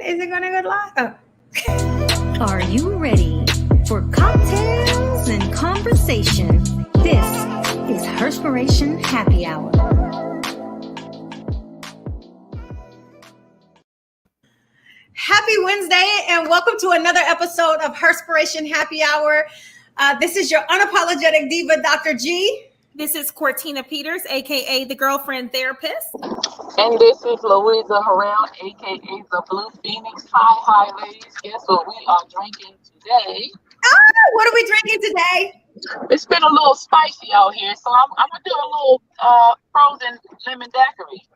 Is it gonna go live? Oh. Are you ready for cocktails and conversation? This is Herspiration Happy Hour. Happy Wednesday and welcome to another episode of Herspiration Happy Hour. This is your unapologetic diva, Dr. G. This is Cortina Peters, aka the girlfriend therapist. And this is Louisa Harrell, aka the Blue Phoenix. Hi, ladies. Guess what we are drinking today? What are we drinking today? It's been a little spicy out here, so I'm gonna do a little frozen lemon daiquiri.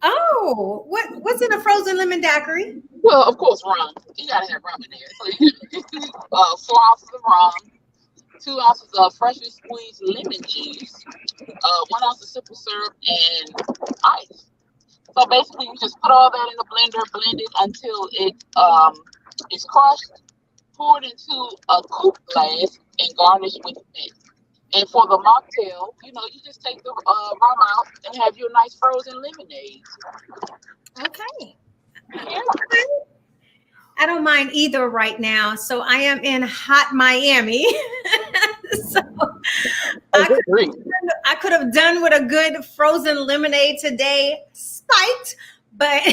Oh, what's in a frozen lemon daiquiri? Well, of course, rum. You gotta have rum in there. So 4 ounces of rum, 2 ounces of freshly squeezed lemon juice, 1 ounce of simple syrup, and ice. So basically, you just put all that in the blender, blend it until it is crushed, pour it into a coupe glass, and garnish with mint. And for the mocktail, you just take the rum out and have your nice frozen lemonade. Okay. Yeah. I don't mind either right now. So I am in hot Miami. So I could have done with a good frozen lemonade today, spiked, but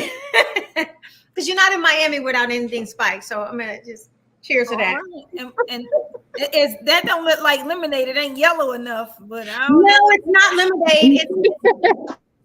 because you're not in Miami without anything spiked. So I'm going to just cheers to that. Right. And that don't look like lemonade. It ain't yellow enough, but I No, don't know. it's not lemonade.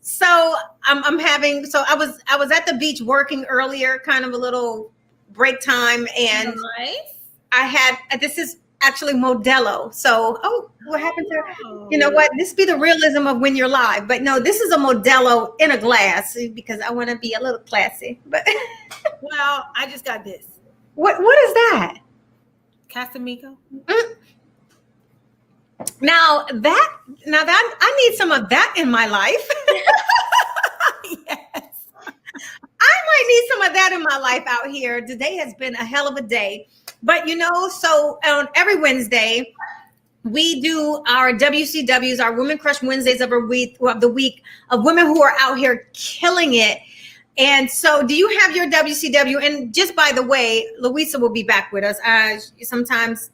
So I'm having. So I was at the beach working earlier, kind of a little break time, and Nice. I had. This is actually Modelo. So what happened to? You know what? This be the realism of when you're live. But no, this is a Modelo in a glass because I want to be a little classy. But Well, I just got this. what is that? Casamigo. Now that I need some of that in my life. Yes. I might need some of that in my life out here. Today has been a hell of a day. But so on every Wednesday, we do our WCWs, our Women Crush Wednesdays of the week of women who are out here killing it. And so do you have your WCW? And just by the way, Louisa will be back with us. Sometimes,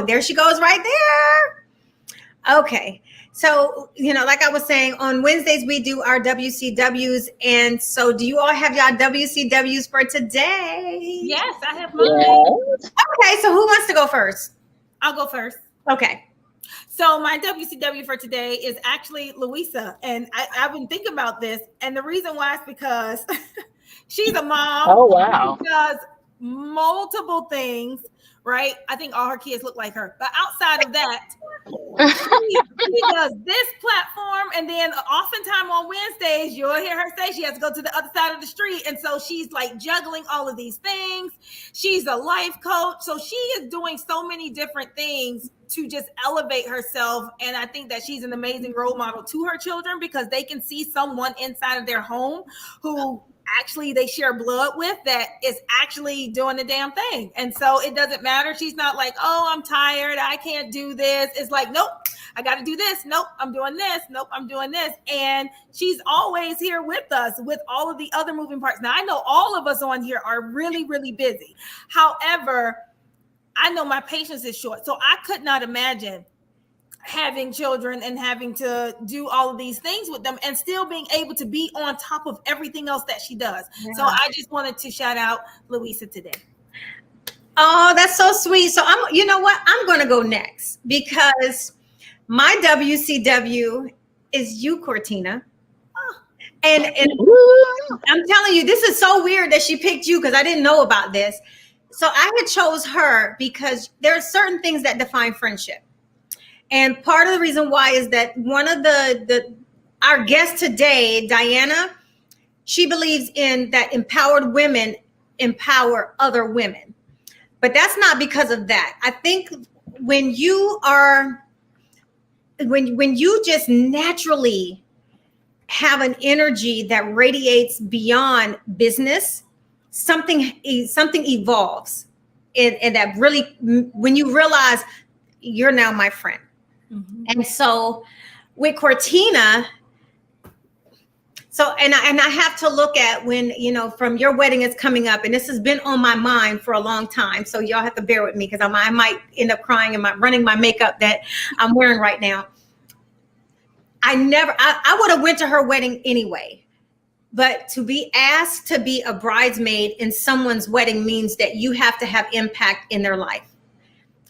there she goes right there. Okay. So, like I was saying, on Wednesdays, we do our WCWs. And so do you all have your WCWs for today? Yes, I have mine. Okay. So who wants to go first? I'll go first. Okay. So my WCW for today is actually Louisa. And I've been thinking about this. And the reason why is because she's a mom. Oh, wow. She does multiple things, right? I think all her kids look like her. But outside of that, she does this platform. And then oftentimes on Wednesdays, you'll hear her say she has to go to the other side of the street. And so she's like juggling all of these things. She's a life coach. So she is doing so many different things to just elevate herself. And I think that she's an amazing role model to her children because they can see someone inside of their home who actually they share blood with that is actually doing the damn thing. And so it doesn't matter. She's not like, I'm tired, I can't do this. It's like, nope, I got to do this. Nope, I'm doing this. Nope, I'm doing this. And she's always here with us with all of the other moving parts. Now, I know all of us on here are really, really busy. However, I know my patience is short. So I could not imagine having children and having to do all of these things with them and still being able to be on top of everything else that she does. Yeah. So I just wanted to shout out Louisa today. Oh, that's so sweet. So I'm going to go next because my WCW is you, Cortina. And I'm telling you, this is so weird that she picked you because I didn't know about this. So I had chose her because there are certain things that define friendship. And part of the reason why is that one of our guest today, Diana, she believes in that empowered women empower other women. But that's not because of that. I think when you just naturally have an energy that radiates beyond business, something evolves. And that really, when you realize you're now my friend. Mm-hmm. And so with Cortina, So, and I have to look at when, from your wedding is coming up, and this has been on my mind for a long time. So y'all have to bear with me because I might end up crying and running my makeup that I'm wearing right now. I would have went to her wedding anyway, but to be asked to be a bridesmaid in someone's wedding means that you have to have impact in their life,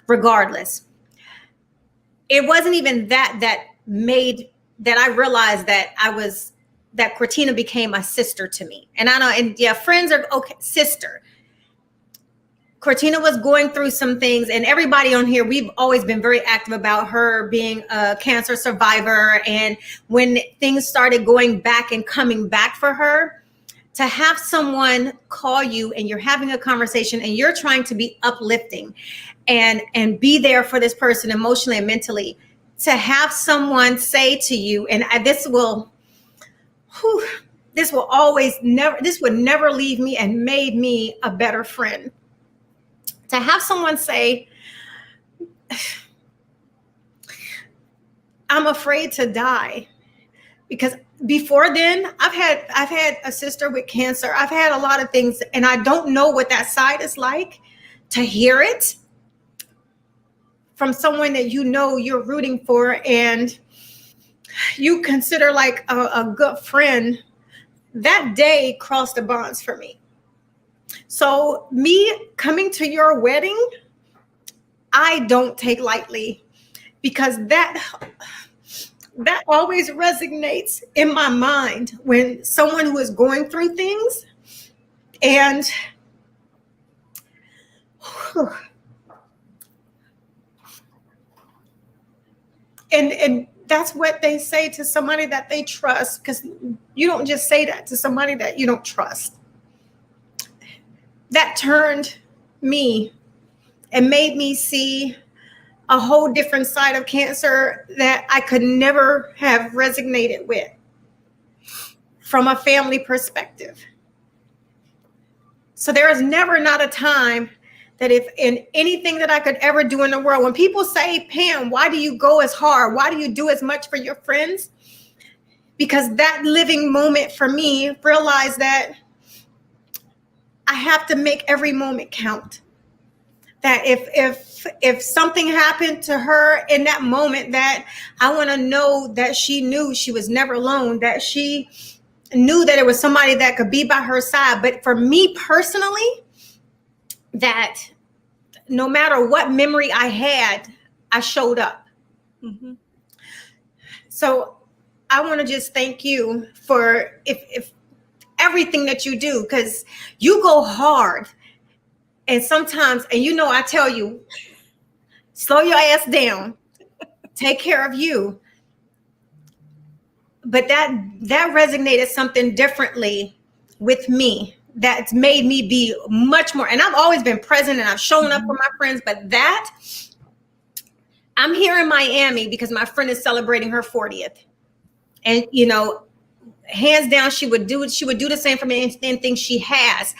regardless. It wasn't even that I realized that Cortina became a sister to me. And I know, and yeah, friends are okay, sister. Cortina was going through some things, and everybody on here, we've always been very active about her being a cancer survivor. And when things started going back and coming back for her, to have someone call you and you're having a conversation and you're trying to be uplifting and be there for this person emotionally and mentally, to have someone say to you, and this would never leave me and made me a better friend. To have someone say, I'm afraid to die. Because before then, I've had a sister with cancer. I've had a lot of things, and I don't know what that side is like. To hear it from someone that you're rooting for and you consider like a good friend, that day crossed the bonds for me. So me coming to your wedding, I don't take lightly, because that always resonates in my mind when someone who is going through things and that's what they say to somebody that they trust, because you don't just say that to somebody that you don't trust. That turned me and made me see a whole different side of cancer that I could never have resonated with from a family perspective. So there is never not a time that if in anything that I could ever do in the world, when people say, Pam, why do you go as hard? Why do you do as much for your friends? Because that living moment for me realized that I have to make every moment count. That if something happened to her in that moment, that I want to know that she knew she was never alone, that she knew that it was somebody that could be by her side. But for me personally, that no matter what memory I had, I showed up. Mm-hmm. So I want to just thank you for if everything that you do, because you go hard. And sometimes, and I tell you, slow your ass down, take care of you. But that resonated something differently with me. That's made me be much more, and I've always been present and I've shown up for my friends, but that I'm here in Miami because my friend is celebrating her 40th. And, hands down, she would do the same for me and things she has.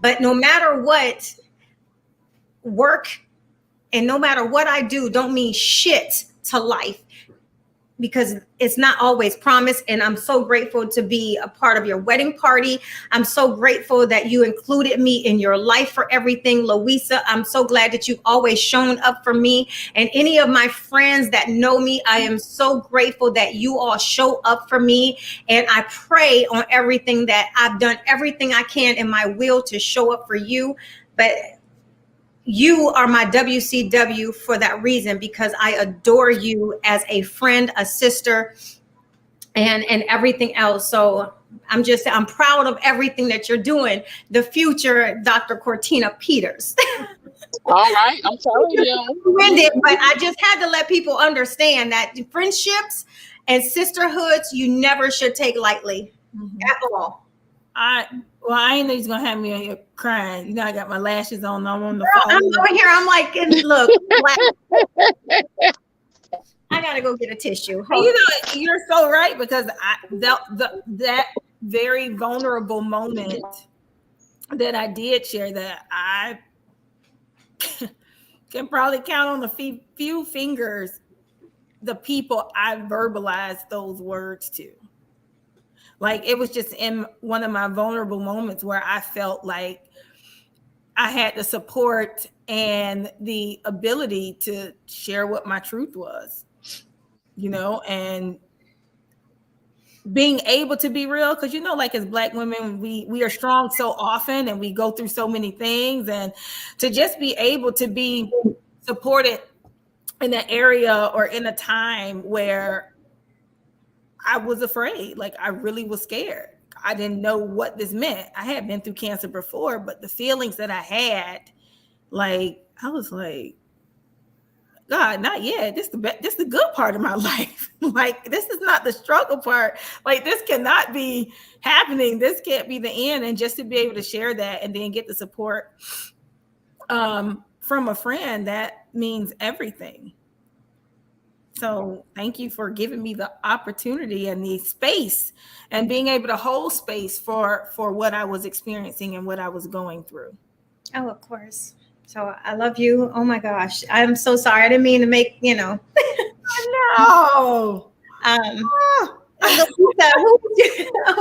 But no matter what, work and no matter what I do don't mean shit to life, because it's not always promised. And I'm so grateful to be a part of your wedding party. I'm so grateful that you included me in your life for everything. Louisa, I'm so glad that you've always shown up for me. And any of my friends that know me, I am so grateful that you all show up for me. And I pray on everything that I've done everything I can in my will to show up for you. But you are my WCW for that reason, because I adore you as a friend, a sister, and everything else. So I'm proud of everything that you're doing. The future Dr. Cortina Peters. All right, I'm telling you. But I just had to let people understand that friendships and sisterhoods, you never should take lightly at all. I ain't know he's gonna have me on here crying. I got my lashes on. I'm on the phone. I'm over here. I'm like, look, I gotta go get a tissue. You're so right, because that very vulnerable moment that I did share, that I can probably count on a few fingers the people I verbalized those words to. Like it was just in one of my vulnerable moments where I felt like I had the support and the ability to share what my truth was, you know, and being able to be real. Cause like as Black women, we are strong so often and we go through so many things, and to just be able to be supported in an area or in a time where I was afraid, like I really was scared. I didn't know what this meant. I had been through cancer before, but the feelings that I had, like, I was like, God, not yet. This the good part of my life. Like, this is not the struggle part. Like, this cannot be happening. This can't be the end. And just to be able to share that and then get the support from a friend, that means everything. So thank you for giving me the opportunity and the space and being able to hold space for what I was experiencing and what I was going through. Oh, of course. So I love you. Oh my gosh. I'm so sorry. I didn't mean to make, No. Who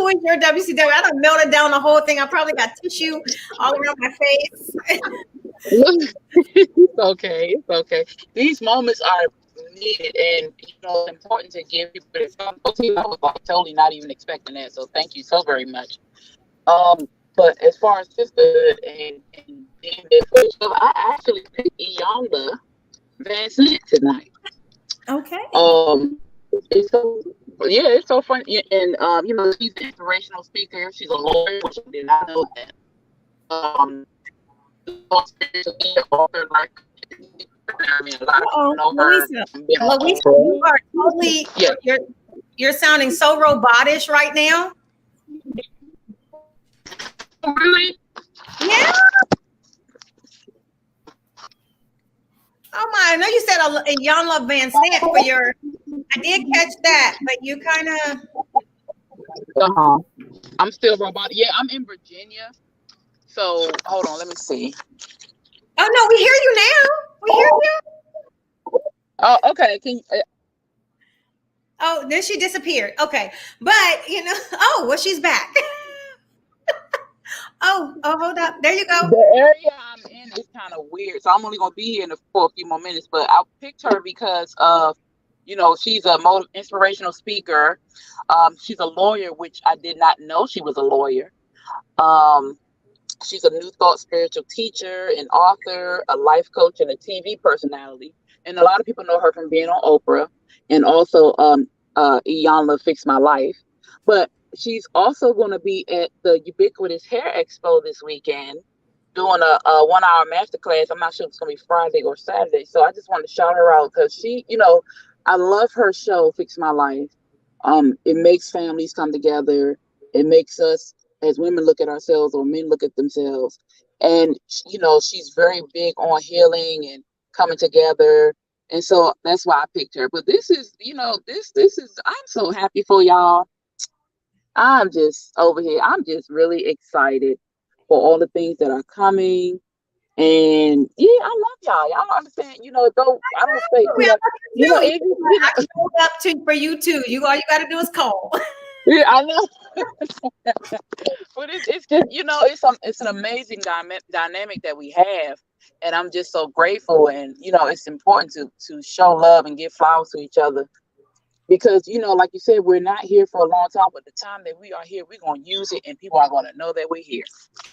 is your WCW? I done melted down the whole thing. I probably got tissue all around my face. It's okay. It's okay. These moments are needed, and it's important to give people this. I was like totally not even expecting that. So thank you so very much. But as far as sisterhood and being there for each other, I actually picked Iyanla Vanzant tonight. Okay. It's so fun. And she's an inspirational speaker. She's a lawyer, which I did not know that. Author, like, I mean, a lot of people know her. Louisa, you are totally, you're sounding so robotish right now. Really? Yeah. Oh my! I know you said a Iyanla Vanzant for your. I did catch that, but you kind of. I'm still robotic. Yeah, I'm in Virginia. So hold on, let me see. Oh no, we hear you now. We hear you. Oh, okay. Can you, Oh, then she disappeared. Okay, but oh, well, she's back. Oh, hold up. There you go. The area I'm in is kind of weird, so I'm only gonna be here for a few more minutes. But I picked her because of, she's a inspirational speaker. She's a lawyer, which I did not know she was a lawyer. She's a New Thought spiritual teacher, an author, a life coach, and a TV personality. And a lot of people know her from being on Oprah, and also Iyanla Fix My Life. But she's also going to be at the Ubiquitous Hair Expo this weekend doing a 1-hour masterclass. I'm not sure if it's going to be Friday or Saturday. So I just want to shout her out because she, I love her show, Fix My Life. It makes families come together. It makes us as women look at ourselves or men look at themselves. And, she's very big on healing and coming together. And so that's why I picked her. But this is, this is, I'm so happy for y'all. I'm just over here. I'm just really excited for all the things that are coming. And yeah, I love y'all. Y'all don't understand, though I don't say, I can hold up for you too. All you got to do is call. Yeah, I know. But it's just, it's an amazing dynamic that we have. And I'm just so grateful. And, it's important to show love and give flowers to each other. Because, like you said, we're not here for a long time, but the time that we are here, we're going to use it and people are going to know that we're here.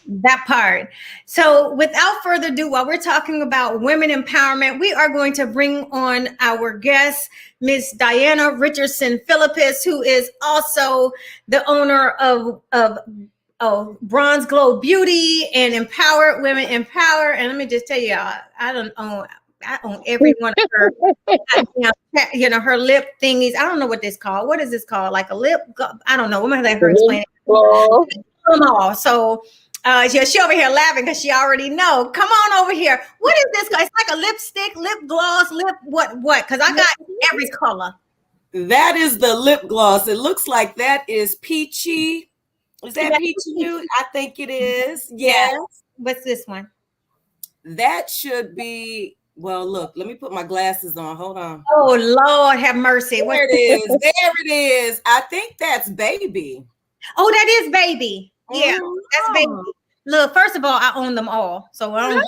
That part. So without further ado, while we're talking about women empowerment, we are going to bring on our guest, Miss Diana Richardson-Phillipus, who is also the owner of Bronzed GLO Beauty and Empowered Women Empower. And let me just tell you, I own every one of her, her lip thingies. I don't know what this called. What is this called? Like a lip? I don't know. I'm gonna let her explain it. Come on. So, she over here laughing because she already know. Come on over here. What is this? It's like a lipstick, lip gloss, what? Because I got every color. That is the lip gloss. It looks like that is peachy. Is that peachy? I think it is. Yes. What's this one? That should be. Well, look, let me put my glasses on. Hold on. Oh, Lord have mercy. There it is. There it is. I think that's baby. Oh, that is baby. Yeah, that's baby. Oh. Look, first of all, I own them all, so I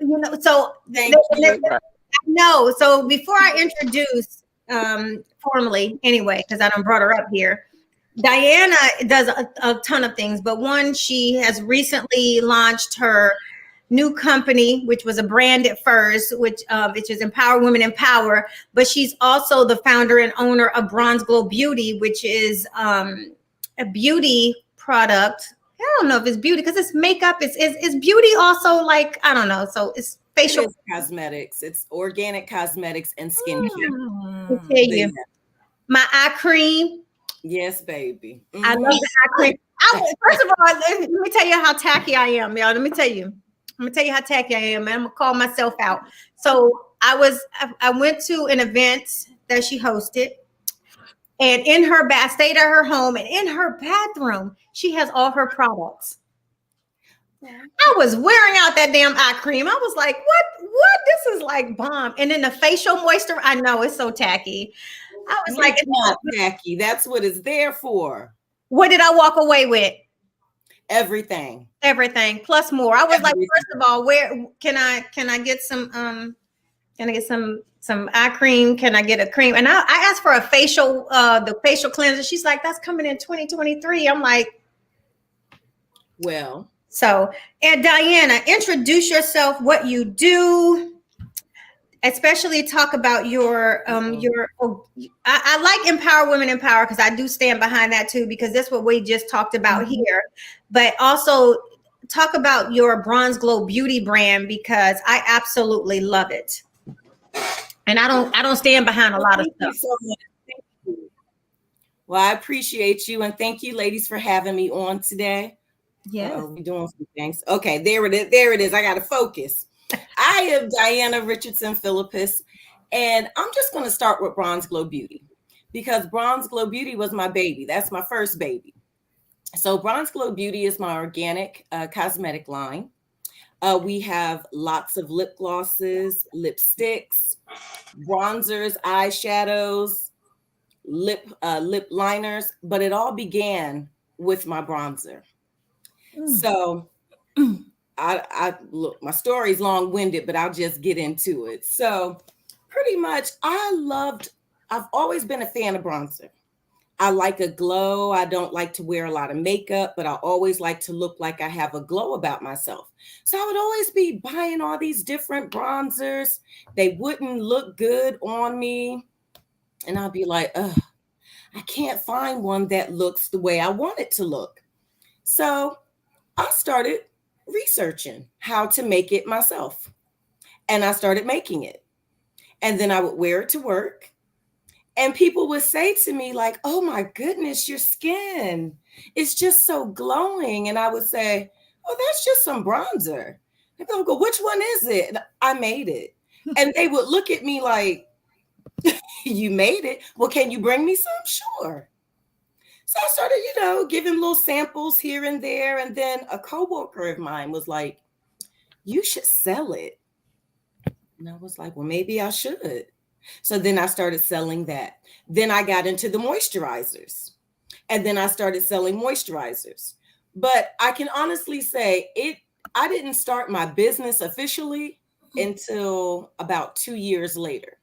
don't. So Thank you. no. So before I introduce formally, anyway, because I don't brought her up here. Diana does a ton of things, but one, she has recently launched her new company, which was a brand at first, which is Empower Women Empower. But she's also the founder and owner of Bronzed GLO Beauty, which is a beauty product. I don't know if it's beauty because it's makeup. It's beauty also, like, I don't know. So it's facial cosmetics. It's organic cosmetics and skincare. I tell you, my eye cream. Yes, baby. I love the eye cream. First of all, let me tell you how tacky I am, y'all. Let me tell you. I'm gonna tell you how tacky I am, and I'm gonna call myself out. So I went to an event that she hosted, and I stayed at her home, and in her bathroom, she has all her products. I was wearing out that damn eye cream. I was like, what? This is like bomb. And then the facial moisture, I know it's so tacky. I was like, it's not tacky. That's what it's there for. What did I walk away with? Everything plus more. I was like, first of all, where can I get some some eye cream? Can I get a cream? And I asked for a facial, the facial cleanser. She's like, that's coming in 2023. I'm like, well. So, and Diana, introduce yourself, what you do, especially talk about your I like Empower Women Empower, because I do stand behind that too, because that's what we just talked about here. But also talk about your Bronzed GLO Beauty brand, because I absolutely love it. And I don't stand behind a lot of stuff. So much. Thank you. Well, I appreciate you, and thank you, ladies, for having me on today. Yeah, we're doing some things. Okay, there it is. I got to focus. I am Diana Richardson-Phillipus, and I'm just going to start with Bronzed GLO Beauty, because Bronzed GLO Beauty was my baby. That's my first baby. So Bronzed GLO Beauty is my organic cosmetic line. We have lots of lip glosses, lipsticks, bronzers, eyeshadows, lip liners, but it all began with my bronzer. So I look, my story's long-winded, but I'll just get into it. So pretty much I've always been a fan of bronzer. I like a glow. I don't like to wear a lot of makeup, but I always like to look like I have a glow about myself. So I would always be buying all these different bronzers. They wouldn't look good on me. And I'd be like, ugh, I can't find one that looks the way I want it to look. So I started researching how to make it myself. And I started making it. And then I would wear it to work. And people would say to me, like, oh my goodness, your skin is just so glowing. And I would say, oh, that's just some bronzer. And they'll go, which one is it? And I made it. And they would look at me like, you made it? Well, can you bring me some? Sure. So I started, giving little samples here and there. And then a coworker of mine was like, you should sell it. And I was like, well, maybe I should. So then I started selling that. Then I got into the moisturizers. And then I started selling moisturizers. But I can honestly say I didn't start my business officially until about 2 years later.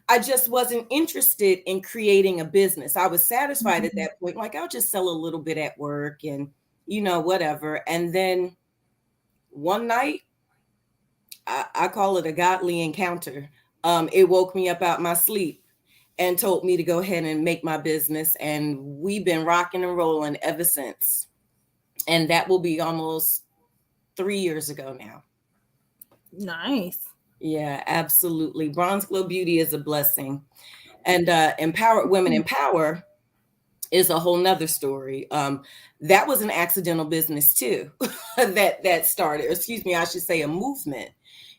I just wasn't interested in creating a business. I was satisfied at that point. Like, I'll just sell a little bit at work and, whatever. And then one night, I call it a godly encounter. It woke me up out my sleep and told me to go ahead and make my business. And we've been rocking and rolling ever since. And that will be almost 3 years ago now. Nice. Yeah, absolutely. Bronzed GLO Beauty is a blessing. And Empowered Women Empower is a whole nother story. That was an accidental business too, that started, I should say a movement.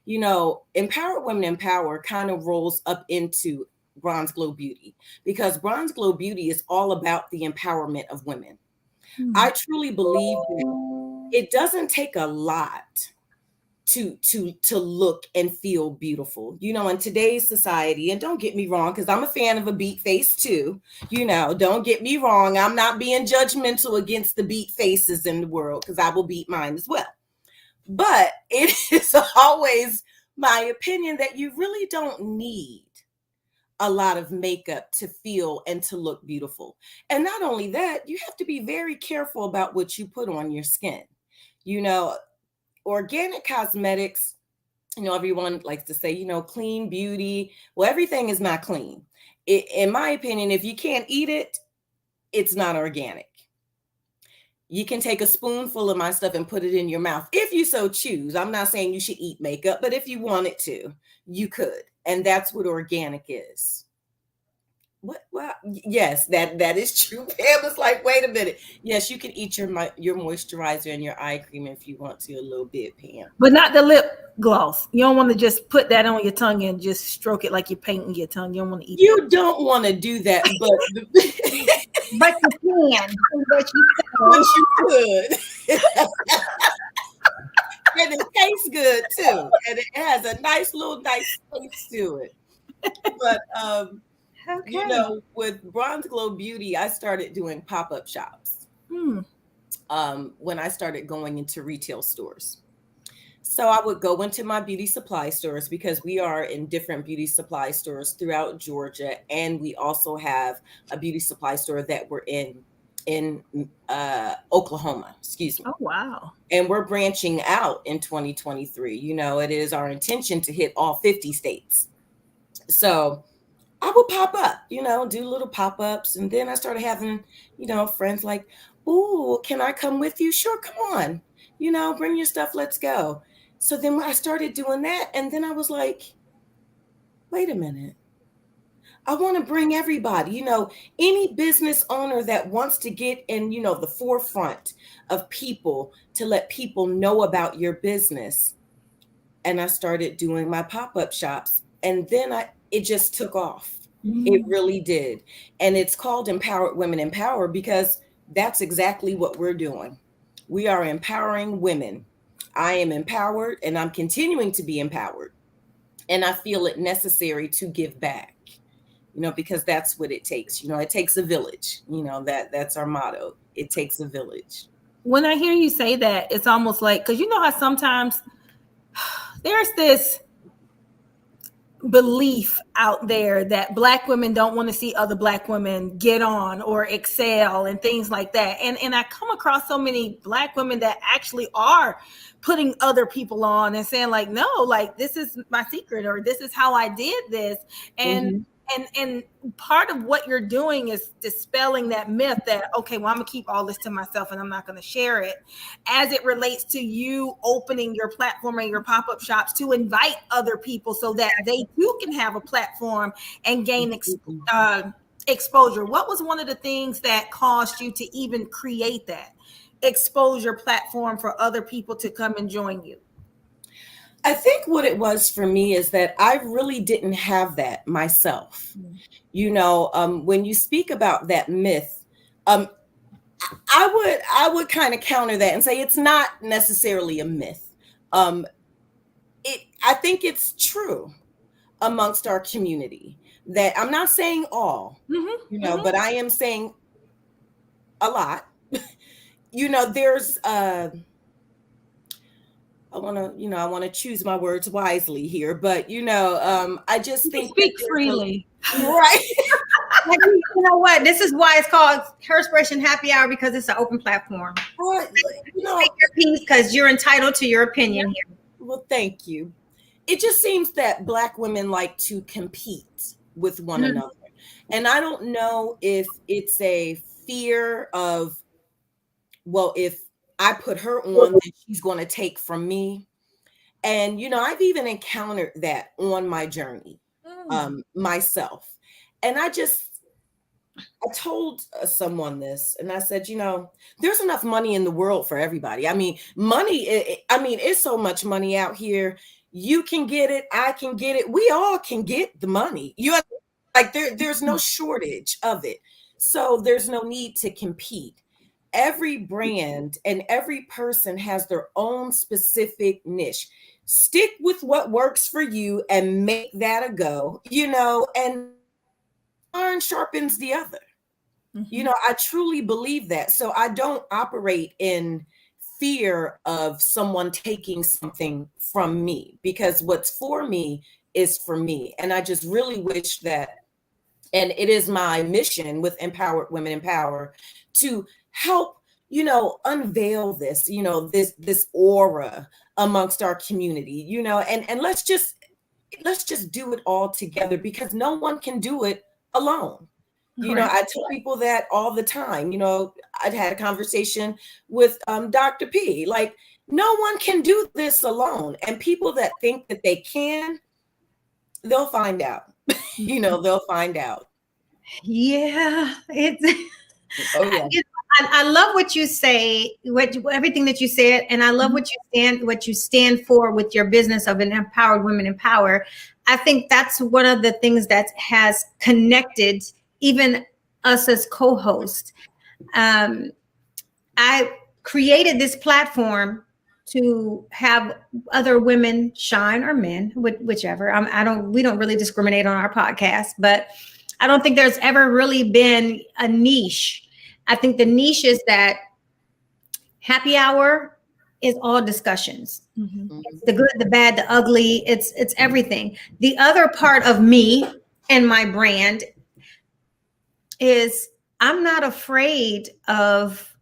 Empowered Women Empower kind of rolls up into Bronzed GLO Beauty, because Bronzed GLO Beauty is all about the empowerment of women. I truly believe that it doesn't take a lot to look and feel beautiful, you know, in today's society. And don't get me wrong, because I'm a fan of a beat face too, you know, don't get me wrong, I'm not being judgmental against the beat faces in the world, because I will beat mine as well. But it is always my opinion that you really don't need a lot of makeup to feel and to look beautiful. And not only that, you have to be very careful about what you put on your skin. You know, organic cosmetics, you know, everyone likes to say, you know, clean beauty. Well, everything is not clean. In my opinion, if you can't eat it, it's not organic. You can take a spoonful of my stuff and put it in your mouth if you so choose. I'm not saying you should eat makeup, but if you wanted to, you could. And that's what organic is. What? Well, yes, that is true. Pam was like, wait a minute. Yes, you can eat your moisturizer and your eye cream if you want to a little bit, Pam. But not the lip gloss. You don't want to just put that on your tongue and just stroke it like you're painting your tongue. You don't want to eat You that. don't want to do that, but But you can. But you could. And it tastes good too. And it has a nice taste to it. But okay. you know, with Bronzed GLO Beauty, I started doing pop-up shops when I started going into retail stores. So I would go into my beauty supply stores, because we are in different beauty supply stores throughout Georgia. And we also have a beauty supply store that we're in Oklahoma, excuse me. Oh, wow. And we're branching out in 2023. You know, it is our intention to hit all 50 states. So I would pop up, you know, do little pop-ups. And then I started having, you know, friends like, "Ooh, can I come with you?" "Sure, come on. You know, bring your stuff, let's go." So then I started doing that. And then I was like, wait a minute. I want to bring everybody, you know, any business owner that wants to get in, you know, the forefront of people, to let people know about your business. And I started doing my pop-up shops. And then it just took off. It really did. And it's called Empowered Women Empower, because that's exactly what we're doing. We are empowering women. I am empowered, and I'm continuing to be empowered. And I feel it necessary to give back, you know, because that's what it takes. You know, it takes a village. You know, that's our motto. It takes a village. When I hear you say that, it's almost like, because you know how sometimes there's this belief out there that Black women don't want to see other Black women get on or excel and things like that. And I come across so many Black women that actually are putting other people on and saying like, no, like, this is my secret, or this is how I did this. And and part of what you're doing is dispelling that myth that, okay, well, I'm gonna keep all this to myself and I'm not gonna share it, as it relates to you opening your platform and your pop-up shops to invite other people so that they too can have a platform and gain exposure. What was one of the things that caused you to even create that exposure platform for other people to come and join you? I think what it was for me is that I really didn't have that myself. You know, when you speak about that myth, I would kind of counter that and say it's not necessarily a myth. I think it's true amongst our community, that I'm not saying all, you know, but I am saying a lot. You know, there's I want to choose my words wisely here, but you know, I just think speak freely, right? You know what? This is why it's called Herspiration Happy Hour, because it's an open platform. You know, take your piece, because you're entitled to your opinion here. Well, thank you. It just seems that Black women like to compete with one another, and I don't know if it's a fear of, well, if I put her on, then she's going to take from me. And, you know, I've even encountered that on my journey myself. And I told someone this, and I said, you know, there's enough money in the world for everybody. I mean, it's so much money out here. You can get it. I can get it. We all can get the money. There's no shortage of it. So there's no need to compete. every brand and every person has their own specific niche. Stick with what works for you and make that a go, and iron sharpens the other. I truly believe that. So I don't operate in fear of someone taking something from me, because what's for me is for me. And I just really wish that, and it is my mission with Empowered Women in Power to help, unveil this, this aura amongst our community, and let's just do it all together, because no one can do it alone. I tell people that all the time. I'd had a conversation with Dr. P. Like, no one can do this alone. And people that think that they can, they'll find out. They'll find out. Yeah, it's. Oh yeah. I love what you say, everything that you said, and I love what you stand for with your business of an Empowered Women in Power. I think that's one of the things that has connected even us as co-hosts. I created this platform to have other women shine, or men, whichever. We don't really discriminate on our podcast, but I don't think there's ever really been a niche. I think the niche is that happy hour is all discussions. It's the good, the bad, the ugly. It's everything. The other part of me and my brand is I'm not afraid of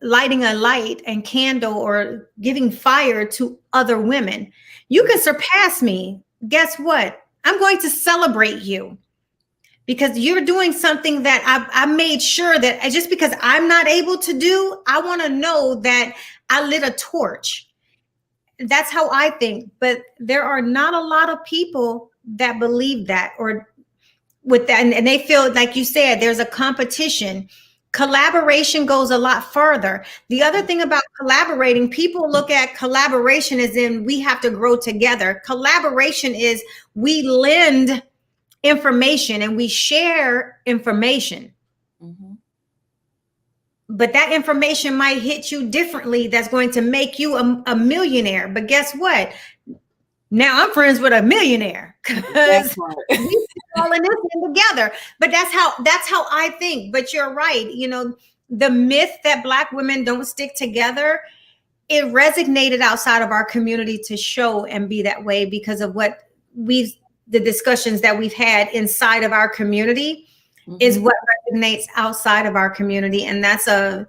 lighting a light and candle or giving fire to other women. You can surpass me. Guess what? I'm going to celebrate you, because you're doing something that I made sure that just because I'm not able to do, I want to know that I lit a torch. That's how I think. But there are not a lot of people that believe that, or with that, and they feel, like you said, there's a competition. Collaboration goes a lot further. The other thing about collaborating, people look at collaboration as in we have to grow together. Collaboration is we lend information and we share information. But that information might hit you differently. That's going to make you a millionaire. But guess what? Now I'm friends with a millionaire because we all in this thing together. But that's how I think. But you're right. The myth that Black women don't stick together, it resonated outside of our community to show and be that way because of the discussions that we've had inside of our community is what resonates outside of our community. And that's a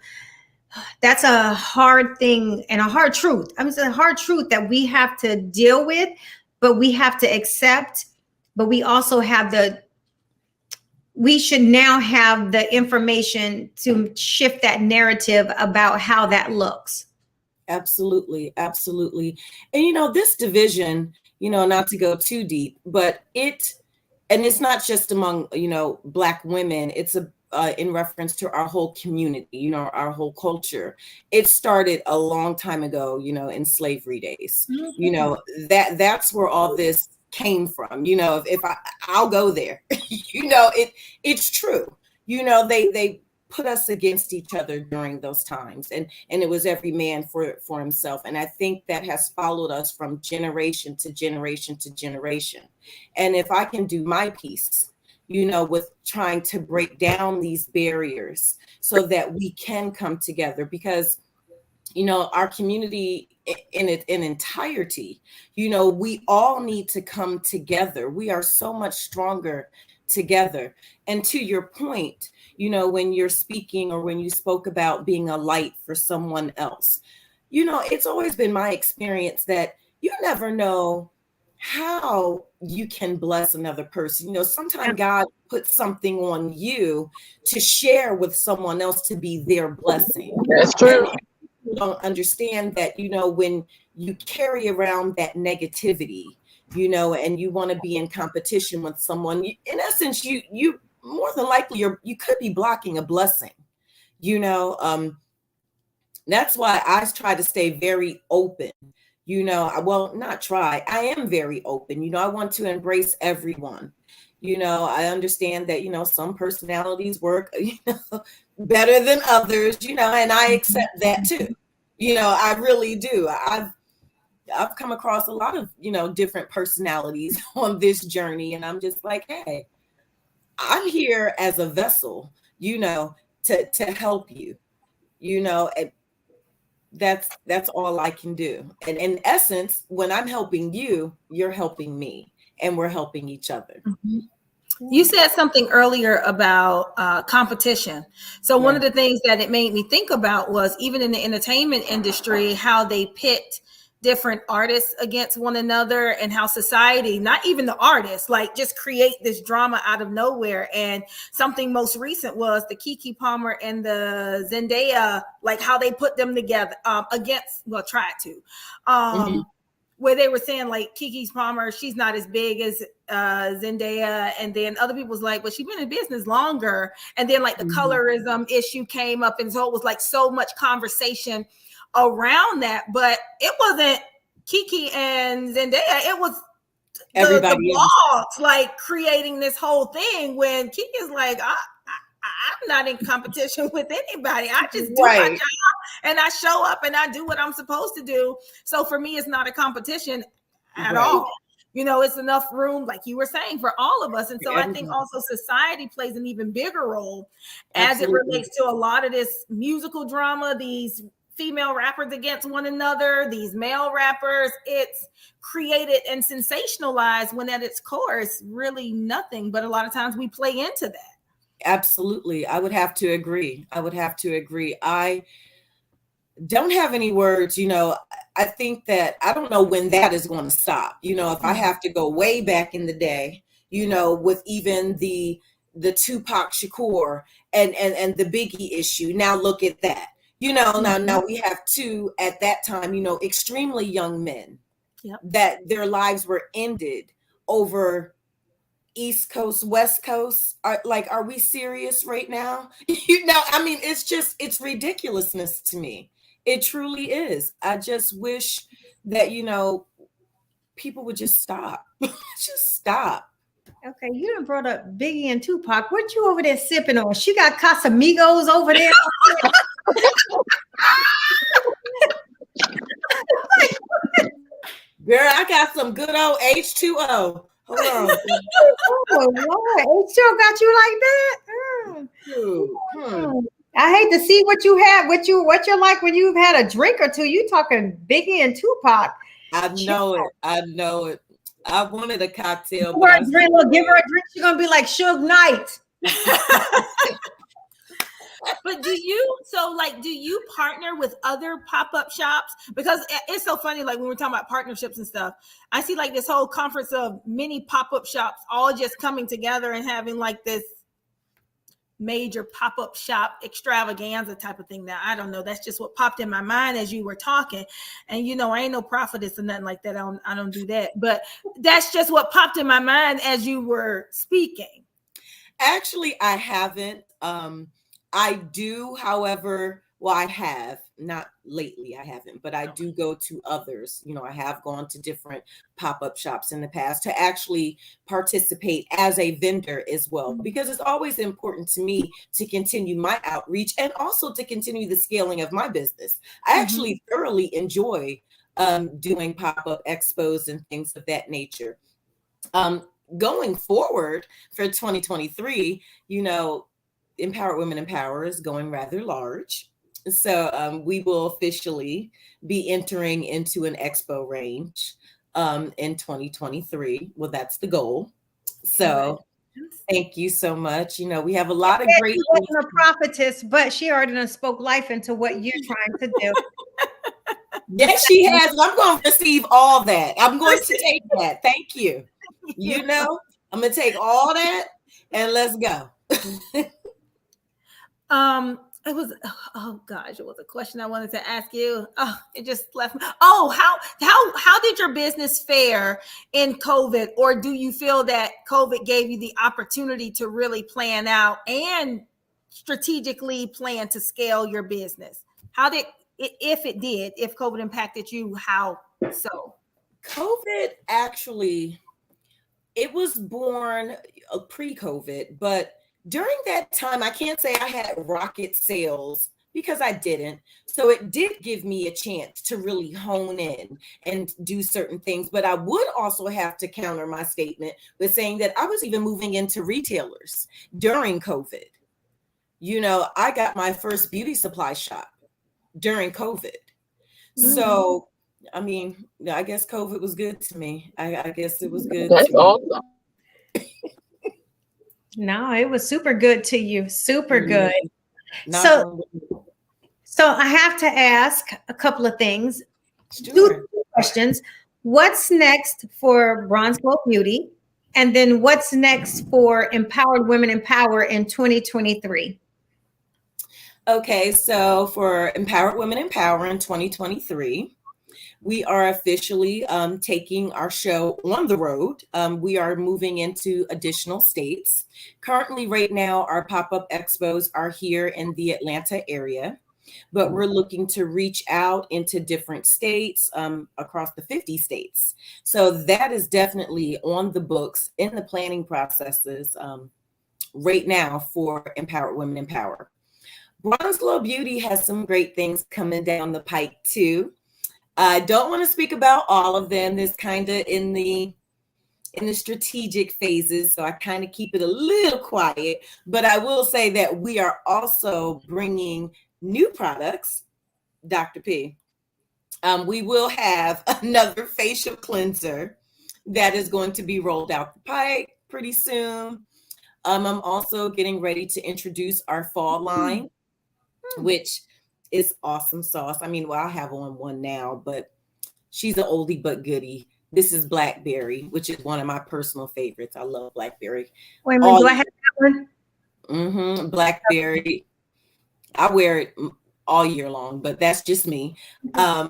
hard thing and a hard truth. It's a hard truth that we have to deal with, but we have to accept, but we also we should now have the information to shift that narrative about how that looks. Absolutely. Absolutely. And, this division, not to go too deep, but it's not just among, Black women, it's in reference to our whole community, our whole culture. It started a long time ago, in slavery days. That's where all this came from. If I'll go there, it's true. They put us against each other during those times, and it was every man for himself. And I think that has followed us from generation to generation to generation. And if I can do my piece, with trying to break down these barriers so that we can come together, because, our community in entirety, we all need to come together. We are so much stronger together. And to your point, when you're speaking or when you spoke about being a light for someone else, it's always been my experience that you never know how you can bless another person. Sometimes God puts something on you to share with someone else to be their blessing. That's true. And people don't understand that, when you carry around that negativity, and you want to be in competition with someone, in essence, you more than likely you could be blocking a blessing. That's why I try to stay very open. I am very open. I want to embrace everyone, You know, I understand that, you know, some personalities work, you know, better than others, you know, and I accept that too. You know, I really do. I've come across a lot of, you know, different personalities on this journey, and I'm just like, hey, I'm here as a vessel, you know, to help you, you know, and that's all I can do. And in essence, when I'm helping you, you're helping me, and we're helping each other. You said something earlier about competition. So one of the things that it made me think about was even in the entertainment industry, how they pit different artists against one another, and how society, not even the artists, like just create this drama out of nowhere. And something most recent was the Keke Palmer and the Zendaya, like how they put them together against, well, tried to. Where they were saying like Keke Palmer, she's not as big as Zendaya, and then other people was like, well, she's been in business longer, and then like the colorism issue came up, and so it was like so much conversation around that, but it wasn't Keke and Zendaya, it was the blogs like creating this whole thing, when Keke's like, I'm not in competition with anybody. I just do my job, and I show up and I do what I'm supposed to do. So for me, it's not a competition at all. You know, it's enough room, like you were saying, for all of us. And so I think also society plays an even bigger role as it relates to a lot of this musical drama, these female rappers against one another, these male rappers. It's created and sensationalized when at its core it's really nothing, but a lot of times we play into that. Absolutely. I would have to agree. I don't have any words, you know. I think that I don't know when that is going to stop. You know, if I have to go way back in the day, you know, with even the Tupac Shakur and the Biggie issue. Now look at that. You know, now we have two at that time, you know, extremely young men that their lives were ended over East Coast, West Coast. Are we serious right now? You know, I mean, it's ridiculousness to me. It truly is. I just wish that, you know, people would just stop. Just stop. Okay, you done brought up Biggie and Tupac. What you over there sipping on? She got Casamigos over there. Girl, I got some good old H2O. Hold on. Oh, Lord. It still got you like that? I hate to see what you have, what you're like when you've had a drink or two. You talking Biggie and Tupac. I know it. I wanted a cocktail. Give her a drink. She's gonna be like Suge Knight. But do you partner with other pop-up shops? Because it's so funny, like when we're talking about partnerships and stuff, I see like this whole conference of many pop-up shops all just coming together and having like this major pop-up shop extravaganza type of thing. Now, I don't know. That's just what popped in my mind as you were talking. And, you know, I ain't no prophetess or nothing like that. I don't do that. But that's just what popped in my mind as you were speaking. Actually, I haven't. I do, however, well, I have, not lately, I haven't, but I do go to others. You know, I have gone to different pop-up shops in the past to actually participate as a vendor as well, because it's always important to me to continue my outreach and also to continue the scaling of my business. I actually thoroughly enjoy doing pop-up expos and things of that nature. Going forward for 2023, you know, Empowered Women Empower is going rather large. So we will officially be entering into an expo range in 2023. Well, that's the goal. So thank you so much. You know, we have a lot of great. She wasn't a prophetess, but she already done spoke life into what you're trying to do. Yes, she has. I'm going to receive all that. I'm going to take that. Thank you. You know, I'm going to take all that and let's go. It was, oh gosh, it was a question I wanted to ask you. Oh, it just left me. Oh, how did your business fare in COVID? Or do you feel that COVID gave you the opportunity to really plan out and strategically plan to scale your business? How did, if COVID impacted you, how so? COVID actually It was born pre-COVID, but during that time, I can't say I had rocket sales because I didn't. So it did give me a chance to really hone in and do certain things. But I would also have to counter my statement with saying that I was even moving into retailers during COVID. You know, I got my first beauty supply shop during COVID. So, I mean, I guess COVID was good to me. I guess it was good. That's awesome. No, it was super good to you. Super good. Not So I have to ask a couple of things. sure. 2 questions. What's next for Bronzed GLO Beauty? And then what's next for Empowered Women in Power in 2023? Okay, so for Empowered Women in Power in 2023, we are officially taking our show on the road. We are moving into additional states. Currently, right now, our pop-up expos are here in the Atlanta area, but we're looking to reach out into different states across the 50 states. So that is definitely on the books in the planning processes right now for Empowered Women in Power. Bronzed GLO Beauty has some great things coming down the pike too. I don't want to speak about all of them. There's kind of in the strategic phases, so I kind of keep it a little quiet. But I will say that we are also bringing new products, Dr. P. We will have another facial cleanser that is going to be rolled out the pipe pretty soon. I'm also getting ready to introduce our fall line, which is awesome sauce. I mean, well, I have on one now, but she's an oldie but goodie. This is Blackberry, which is one of my personal favorites. I love Blackberry. Wait a minute, do I have that one? Blackberry. I wear it all year long, but that's just me.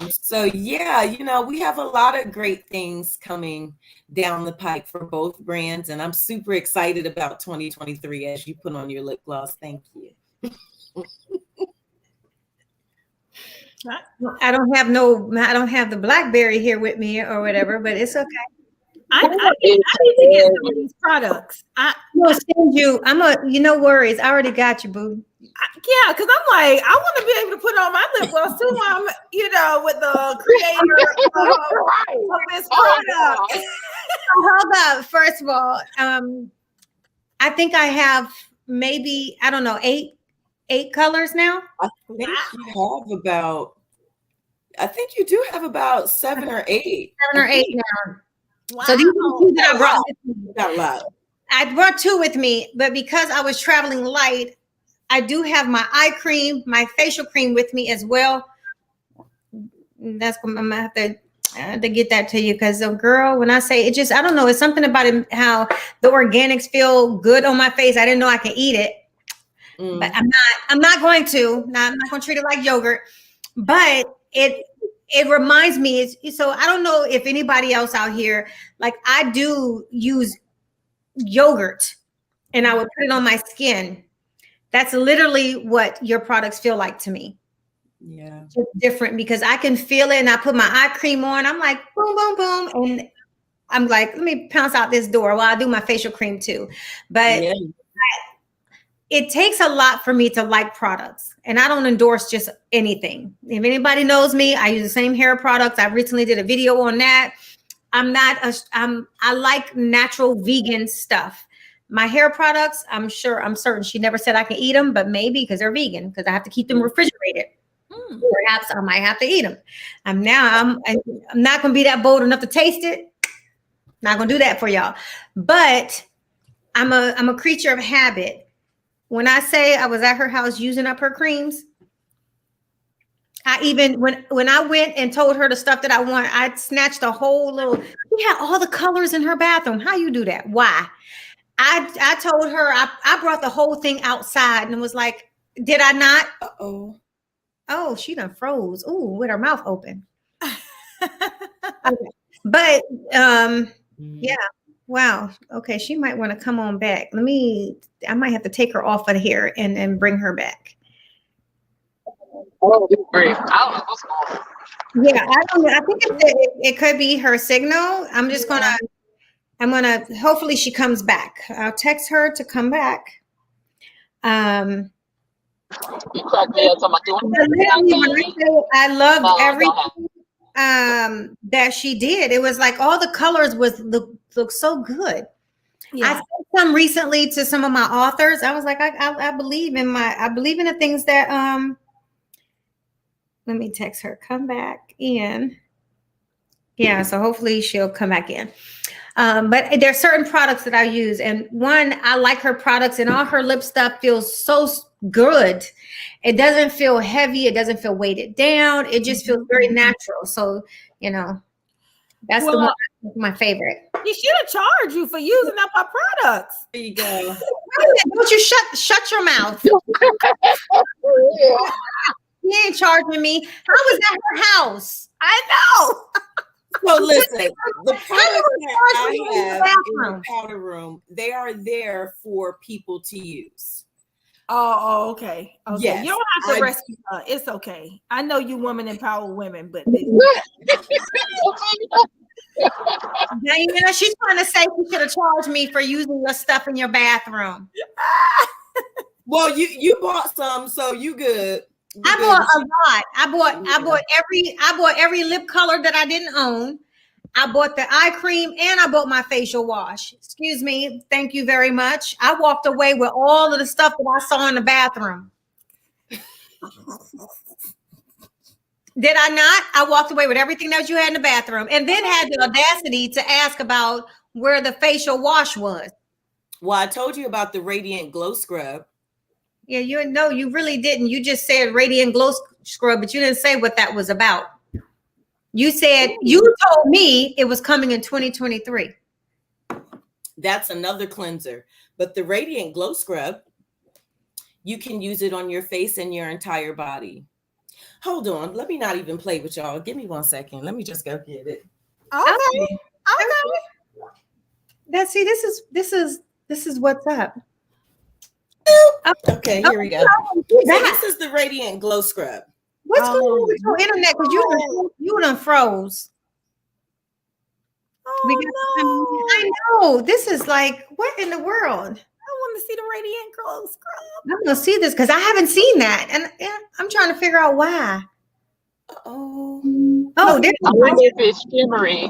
So yeah, you know, we have a lot of great things coming down the pike for both brands, and I'm super excited about 2023 as you put on your lip gloss. Thank you. I don't have the Blackberry here with me or whatever, but it's okay. I need to get some of these products. I'm gonna send you. No worries. I already got you, boo. Yeah, because I'm like, I want to be able to put on my lip gloss too while I'm, with the creator of this product. Hold up. First of all, I think I have maybe, I don't know, eight colors now. I think you do have about 7 or 8. 7 or 8 now. Wow. So these are the 2 that I brought. Got a lot. I brought 2 with me, but because I was traveling light, I do have my eye cream, my facial cream with me as well. That's what I'm gonna have to get that to you, because girl, when I say it, just I don't know, it's something about it, how the organics feel good on my face. I didn't know I could eat it, but I'm not going to. I'm not going to treat it like yogurt, but it reminds me. So I don't know if anybody else out here, like I do use yogurt, and I would put it on my skin. That's literally what your products feel like to me. Yeah. Just different, because I can feel it, and I put my eye cream on. I'm like, boom, boom, boom. And I'm like, let me pounce out this door while I do my facial cream too. But it takes a lot for me to like products, and I don't endorse just anything. If anybody knows me, I use the same hair products. I recently did a video on that. I like natural vegan stuff. My hair products, I'm certain she never said I can eat them, but maybe because they're vegan, because I have to keep them refrigerated. Perhaps I might have to eat them. I'm not going to be that bold enough to taste it. Not going to do that for y'all. But I'm a creature of habit. When I say I was at her house using up her creams, I even when I went and told her the stuff that I want, I snatched a whole little. She had all the colors in her bathroom. How you do that? Why? I told her I brought the whole thing outside and was like, did I not? Oh, she done froze. Ooh, with her mouth open. But yeah. Wow. Okay, she might want to come on back. I might have to take her off of here and bring her back. Oh, great. I don't know what's going on. Yeah, I don't know. I think it could be her signal. I'm just gonna hopefully she comes back. I'll text her to come back. You cracked me up talking about doing I loved No, everything that she did. It was like all the colors look so good. Yeah. I said some recently to some of my authors. I was like, I believe in the things that let me text her, come back in. Yeah, so hopefully she'll come back in. But there's certain products that I use, and one, I like her products, and all her lip stuff feels so good. It doesn't feel heavy. It doesn't feel weighted down. It just feels very natural. So, that's the one, my favorite. She should have charged you for using up our products. There you go. Don't you shut your mouth. He ain't charging me. How was that her house? I know. So listen, the products that I have in the powder room, they are there for people to use. Oh, okay. Okay. Yes, You don't have to rescue her. It's okay. I know you women empower women, but Diana, she's trying to say you should have charged me for using your stuff in your bathroom. Well, you bought some, so you good. I bought a lot. I bought every lip color that I didn't own. I bought the eye cream and I bought my facial wash. Excuse me. Thank you very much. I walked away with all of the stuff that I saw in the bathroom. Did I not? I walked away with everything that you had in the bathroom, and then had the audacity to ask about where the facial wash was. Well, I told you about the Radiant Glow Scrub. Yeah, you really didn't. You just said Radiant Glow Scrub, but you didn't say what that was about. You said, you told me it was coming in 2023. That's another cleanser. But the Radiant Glow Scrub, you can use it on your face and your entire body. Hold on. Let me not even play with y'all. Give me 1 second. Let me just go get it. okay. This is what's up. Okay, here we go. So this is the Radiant Glow Scrub. What's going on with your internet? Because you done froze. I know. This is like, what in the world? I want to see the Radiant Glow Scrub. I'm gonna see this because I haven't seen that, and I'm trying to figure out why. Oh, I wonder if it's shimmery.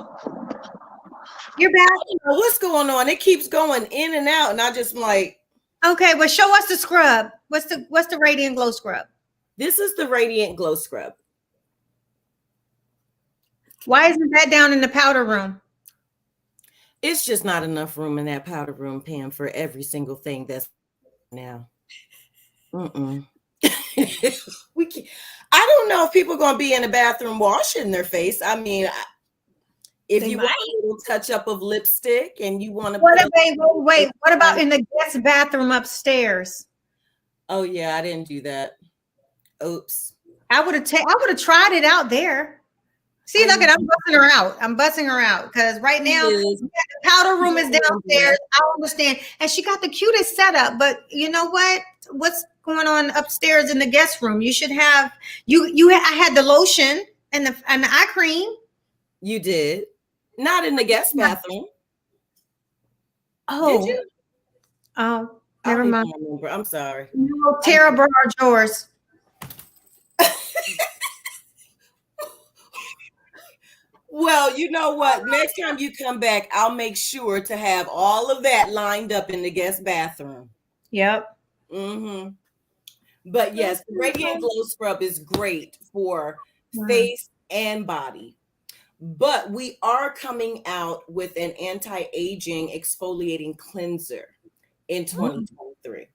You're back. What's going on? It keeps going in and out, and I just like. Okay, well, show us the scrub. What's the Radiant Glow Scrub? This is the Radiant Glow Scrub. Why isn't that down in the powder room? It's just not enough room in that powder room, Pam, for every single thing that's now. We can't. I don't know if people are going to be in the bathroom washing their face. I mean, if you want a little touch up of lipstick and you want to. Wait. What about in the guest bathroom upstairs? Oh yeah, I didn't do that. Oops. I would have tried it out there. See, look at, I'm busting her out because right now the powder room is downstairs. I understand, and she got the cutest setup. But you know what? What's going on upstairs in the guest room? You should have I had the lotion and the eye cream. You did not in the guest bathroom. Oh, did you? Oh, never mind. I'm sorry. No, Tara brought yours. Well, you know what? Next time you come back, I'll make sure to have all of that lined up in the guest bathroom. Yep. Mm-hmm. But yes, the Radiant Glow Scrub is great for face and body. But we are coming out with an anti-aging exfoliating cleanser in 2023.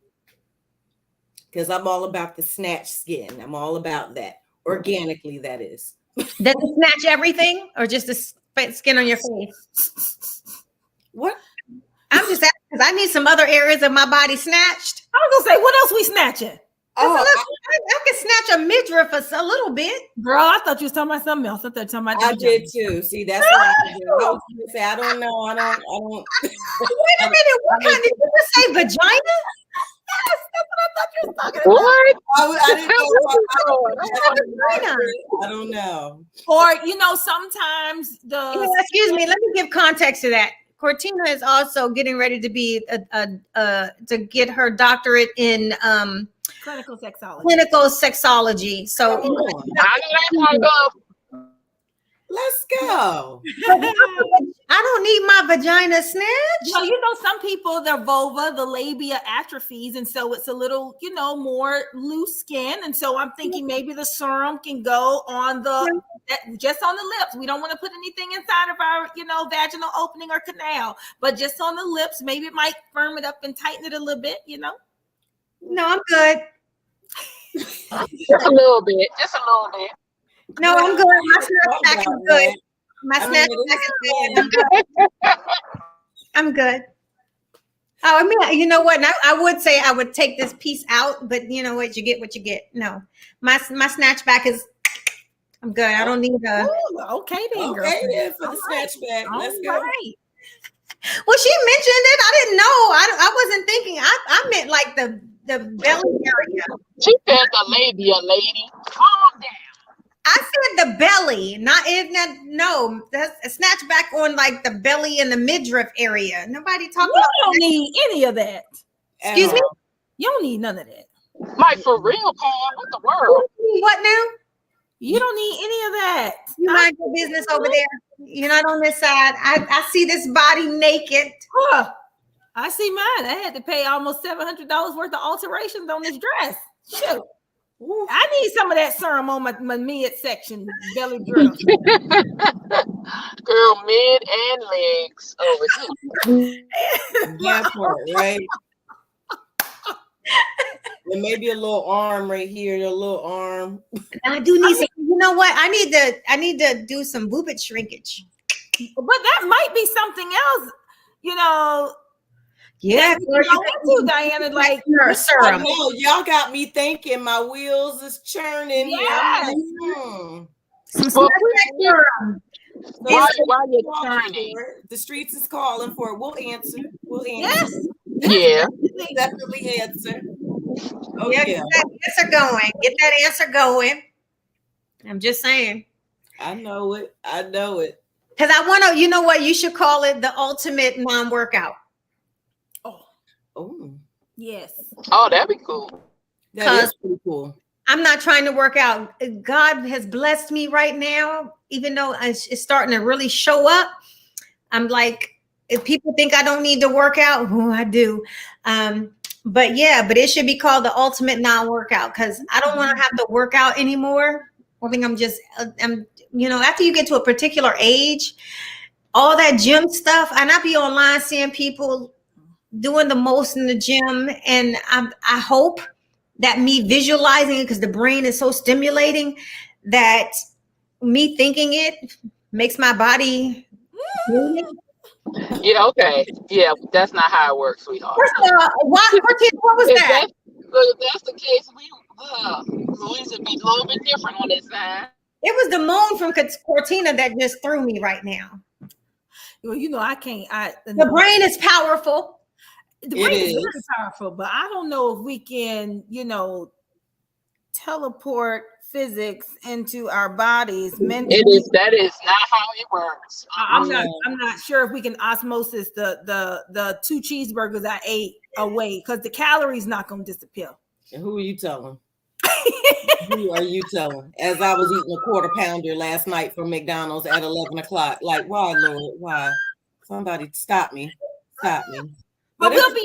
Because I'm all about the snatch skin. I'm all about that. Organically, that is. Does it snatch everything or just the skin on your face? What? I'm just asking because I need some other areas of my body snatched. I was gonna say, what else we snatching? I can snatch a midriff a little bit. Girl, I thought you was talking about something else. I thought you were talking about I did too. See, that's what I do. I was gonna say, I don't know. I don't. Wait a minute. What kind did you just say? Vagina? Yes, that's what I thought you was talking about. What? I didn't know. I don't know. Or sometimes Excuse me. Let me give context to that. Cortina is also getting ready to be to get her doctorate in Clinical sexology. So I know that's how go. Let's go. I don't need my vagina snatched. So, you know, some people, their vulva, the labia atrophies, and so it's a little, you know, more loose skin. And so I'm thinking maybe the serum can go on just on the lips. We don't want to put anything inside of our, you know, vaginal opening or canal, but just on the lips. Maybe it might firm it up and tighten it a little bit, you know. No, I'm good. Just a little bit. No, I'm good. My snapback is good. My snapback is good. I'm good. Oh, I mean, you know what? I would say I would take this piece out, but you know what? You get what you get. No, my snatchback is. I'm good. I don't need a. Ooh, okay then, girl. Okay then for the snatchback. Let's go. Right. Well, she mentioned it. I didn't know. I wasn't thinking. I meant like the belly area. She said the labia, lady. Calm down. I said the belly, no, that's a snatchback on like the belly and the midriff area. Nobody talking You about don't need any of that. Excuse me? You don't need none of that. Like for real, Pam, what the world? What now? You don't need any of that. You mind your business over there. You're not on this side. I see this body naked. Huh. I see mine. I had to pay almost $700 worth of alterations on this dress. Shoot. I need some of that serum on my midsection belly drill. Girl, mid and legs over here. That part, right? And maybe a little arm right here, a little arm. I do need some. You know what? I need to do some boobage shrinkage. But that might be something else, you know. Yeah, Diana, like serum. No, y'all got me thinking. My wheels is churning. Yes. Some serum. While you're turning, the streets is calling for it. We'll answer. Yes. Yeah. Definitely answer. Oh, yeah. Get that answer going. Get that answer going. I'm just saying. I know it. Because I want to, you know what? You should call it the ultimate non-workout. Oh. Yes. Oh, that'd be cool. That is pretty cool. I'm not trying to work out. God has blessed me right now, even though it's starting to really show up. I'm like, if people think I don't need to work out, I do. But it should be called the ultimate non-workout because I don't want to have to work out anymore. I think I'm after you get to a particular age, all that gym stuff, and I be online seeing people doing the most in the gym, and I hope that me visualizing it, because the brain is so stimulating, that me thinking it makes my body. Yeah, okay. Yeah, that's not how it works, sweetheart. What was that? If that's the case, Louise would be a little bit different on this side. It was the moan from Cortina that just threw me right now. Well, you know, I can't. The brain is powerful. The brain is very powerful, but I don't know if we can, teleport physics into our bodies mentally. That is not how it works. I'm not sure if we can osmosis the 2 cheeseburgers I ate away, because the calories not gonna disappear. And who are you telling? Who are you telling? As I was eating a quarter pounder last night from McDonald's at 11 o'clock. Like, why, Lord? Why? Somebody stop me. But we'll be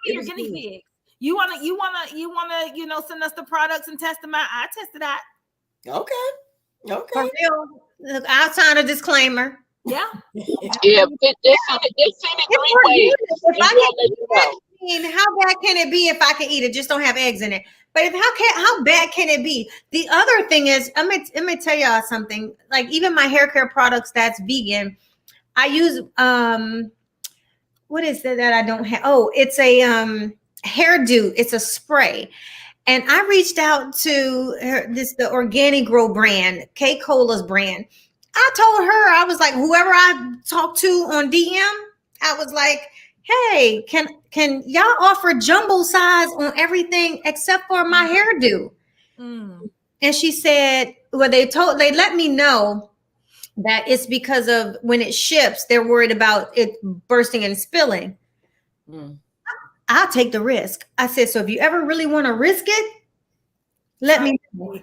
your guinea pigs. You wanna, send us the products and test them out. I tested out. Okay. For real. Look, I'll sign a disclaimer. Yeah. Yeah, they seen it 3 ways. How bad can it be if I can eat it? Just don't have eggs in it. But how bad can it be? The other thing is, let me tell y'all something. Like even my hair care products that's vegan, I use what is it that I don't have? Oh, it's a hairdo. It's a spray. And I reached out to the Organic Grow brand, K Cola's brand. I told her, I was like, whoever I talked to on DM, I was like, hey, can y'all offer jumbo size on everything except for my hairdo? And she said, well, they let me know that it's because of when it ships, they're worried about it bursting and spilling. I'll take the risk. I said, so if you ever really want to risk it, let me know.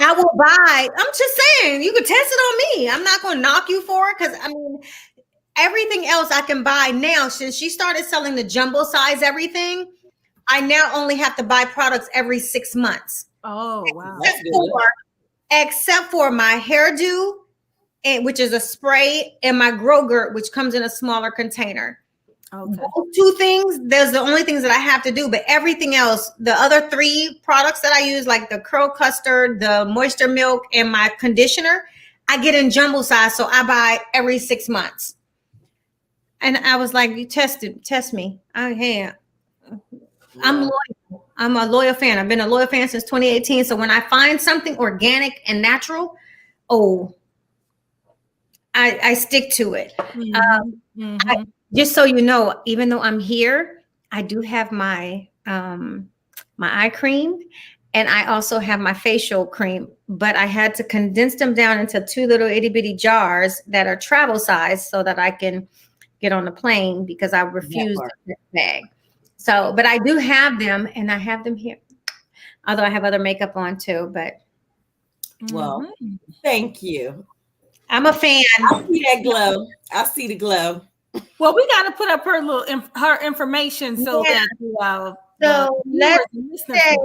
I will buy. I'm just saying, you could test it on me. I'm not going to knock you for it, because I mean, everything else I can buy now. Since she started selling the jumbo size everything, I now only have to buy products every 6 months. Oh, wow. Except for my hairdo, which is a spray, and my Grogurt, which comes in a smaller container. Okay. Those 2 things, there's the only things that I have to do. But everything else, the other 3 products that I use, like the curl custard, the moisture milk, and my conditioner, I get in jumbo size. So I buy every 6 months. And I was like, you test me. I'm loyal. I'm a loyal fan. I've been a loyal fan since 2018. So when I find something organic and natural, I stick to it. Just so you know, even though I'm here, I do have my my eye cream, and I also have my facial cream, but I had to condense them down into 2 little itty bitty jars that are travel size so that I can get on the plane, because I refused that bag. So, but I do have them, and I have them here. Although I have other makeup on too, but. Well, thank you. I'm a fan. I see that glow. I see the glow. Well, we got to put up her her information so that so let's say,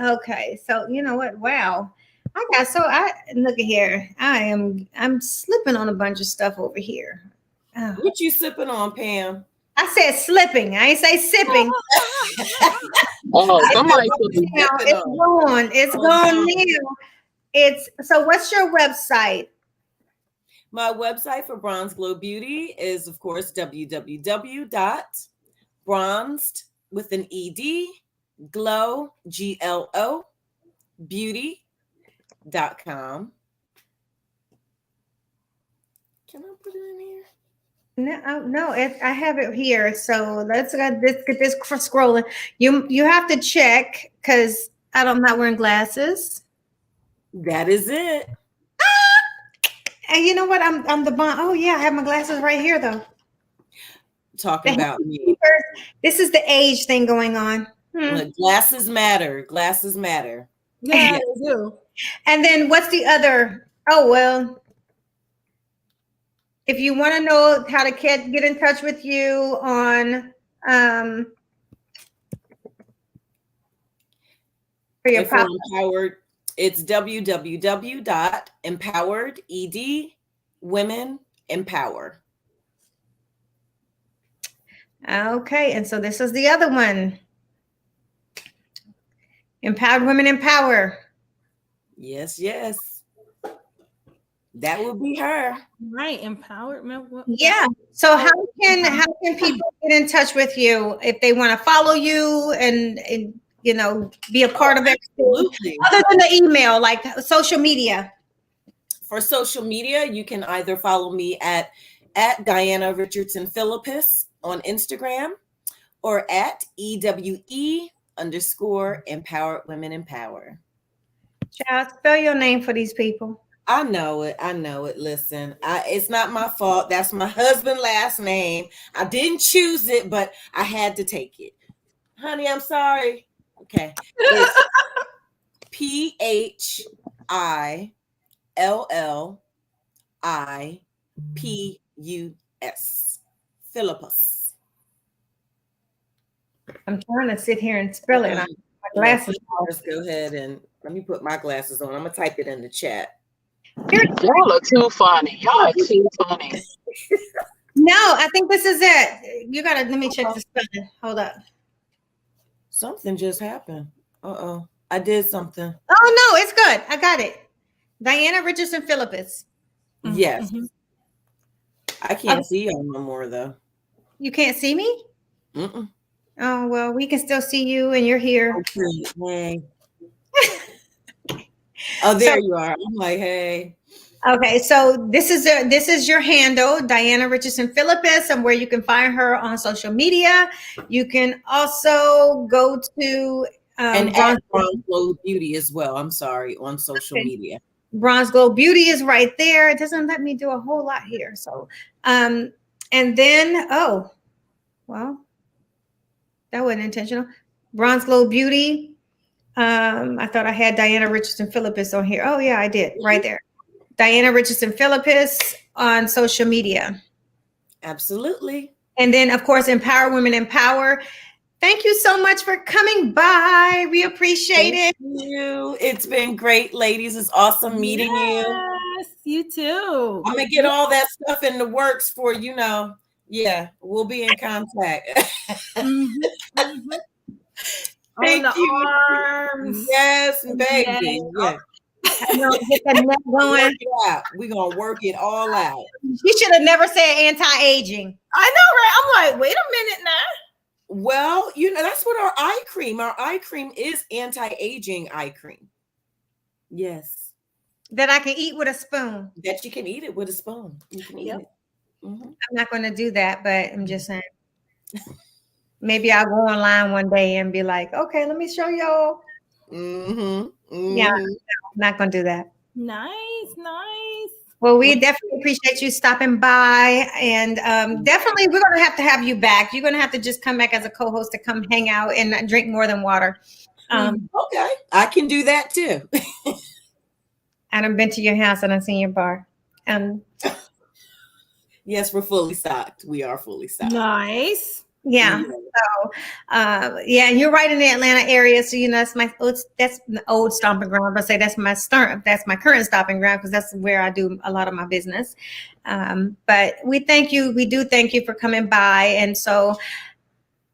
okay. So you know what? Wow, look at here. I'm slipping on a bunch of stuff over here. Oh. What you sipping on, Pam? I said slipping. I ain't say sipping. Somebody put the it's gone. It's gone now. So what's your website? My website for Bronzed GLO Beauty is, of course, www.bronzed with an ED, GLO, GLO, beauty.com. Can I put it in here? No, I have it here. So let's get this scrolling. You have to check, because I'm not wearing glasses. That is it. And you know what? I'm the bond. Oh yeah, I have my glasses right here though. Talking about me. This is the age thing going on. Look, glasses matter. Glasses matter. Yeah, they do. And then what's the other? Oh well. If you want to know how to get in touch with you on for your pop, empowered, it's www.empoweredwomenempower. Okay, and so this is the other one. Empowered Women Empower. Yes. That would be her. Right, empowerment. Yeah. So how can people get in touch with you if they want to follow you and you know, be a part of it? Absolutely. Other than the email, like social media. For social media, you can either follow me at Diana Richardson-Phillipus on Instagram, or at EWE_Empowered Women Empower. Child, spell your name for these people. I know it. Listen, it's not my fault. That's my husband's last name. I didn't choose it, but I had to take it. Honey, I'm sorry. Okay. It's PHILLIPUS. Philippus. I'm trying to sit here and spell it. My glasses. Just go ahead and let me put my glasses on. I'm gonna type it in the chat. Y'all are too funny. Y'all are too funny. No, I think this is it. You gotta let me check the spelling. Hold up. Something just happened. I did something. Oh no, it's good. I got it. Diana Richardson-Phillipus. Yes. Mm-hmm. I can't see y'all no more though. You can't see me? Mm-mm. Oh well, we can still see you, and you're here. Okay. Hey. Oh, there you are. I'm like, hey. Okay, so this is your handle, Diana Richardson-Phillipus, and where you can find her on social media. You can also go to and at Bronzed GLO Beauty as well. I'm sorry, on social media. Bronzed GLO Beauty is right there. It doesn't let me do a whole lot here. So, and then, oh, well, that wasn't intentional. Bronzed GLO Beauty. I thought I had Diana Richardson-Phillipus on here. Oh yeah, I did right there. Diana Richardson-Phillipus on social media. Absolutely. And then of course, Empower Women Empower. Thank you so much for coming by. We appreciate it. You. It's been great, ladies. It's awesome meeting you. Yes, you too. I'm gonna get all that stuff in the works for Yeah, we'll be in contact. Thank On the you. arms. Yes, baby. Yes. Get that neck going. We're gonna work it all out. You should have never said anti-aging. I know, right? I'm like, wait a minute now. Well, that's what our eye cream is anti-aging eye cream. Yes. That I can eat with a spoon. That you can eat it with a spoon. You can eat it. Mm-hmm. I'm not going to do that, but I'm just saying. Maybe I'll go online one day and be like, okay, let me show y'all. Yeah, I'm not going to do that. Nice. Well, we definitely appreciate you stopping by. And definitely, we're going to have you back. You're going to have to just come back as a co-host to come hang out and drink more than water. Okay, I can do that too. And I've been to your house and I've seen your bar. Yes, we're fully stocked. We are fully stocked. Nice. Yeah. So, and you're right in the Atlanta area. So, that's that's the old stomping ground. But say that's my current stomping ground because that's where I do a lot of my business. But we thank you. We do thank you for coming by. And so,